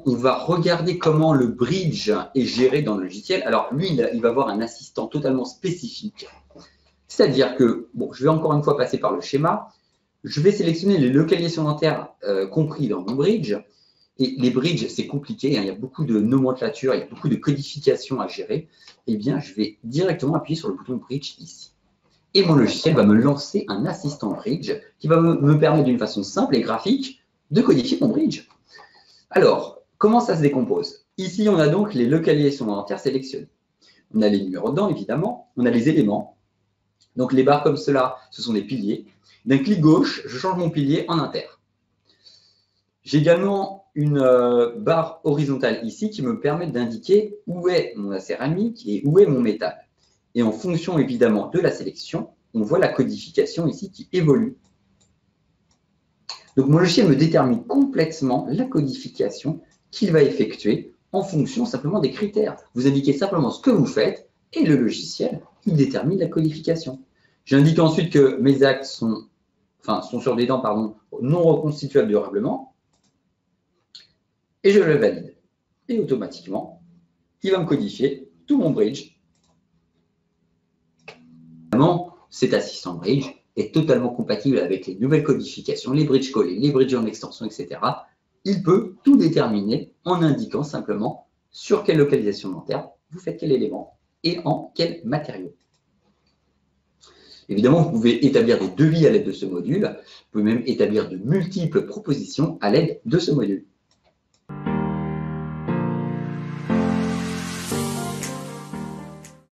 on va regarder comment le bridge est géré dans le logiciel. Alors, lui, il va avoir un assistant totalement spécifique. C'est-à-dire que, bon, je vais encore une fois passer par le schéma. Je vais sélectionner les localisations dentaires compris dans mon bridge. Et les bridges, c'est compliqué, hein, il y a beaucoup de nomenclature, il y a beaucoup de codification à gérer. Eh bien, je vais directement appuyer sur le bouton bridge ici. Et mon logiciel va me lancer un assistant bridge qui va me permettre d'une façon simple et graphique de codifier mon bridge. Alors, comment ça se décompose? Ici, on a donc les localisations dentaires sélectionnées. On a les numéros de dents, évidemment. On a les éléments. Donc, les barres comme cela, ce sont des piliers. D'un clic gauche, je change mon pilier en inter. J'ai également une barre horizontale ici qui me permet d'indiquer où est mon acéramique et où est mon métal. Et en fonction évidemment de la sélection, on voit la codification ici qui évolue. Donc mon logiciel me détermine complètement la codification qu'il va effectuer en fonction simplement des critères. Vous indiquez simplement ce que vous faites et le logiciel, il détermine la codification. J'indique ensuite que mes actes sont sur des dents non reconstituables durablement. Et je le valide. Et automatiquement, il va me codifier tout mon bridge. Évidemment, cet assistant bridge est totalement compatible avec les nouvelles codifications, les bridges collés, les bridges en extension, etc. Il peut tout déterminer en indiquant simplement sur quelle localisation dentaire vous faites quel élément et en quel matériau. Évidemment, vous pouvez établir des devis à l'aide de ce module. Vous pouvez même établir de multiples propositions à l'aide de ce module.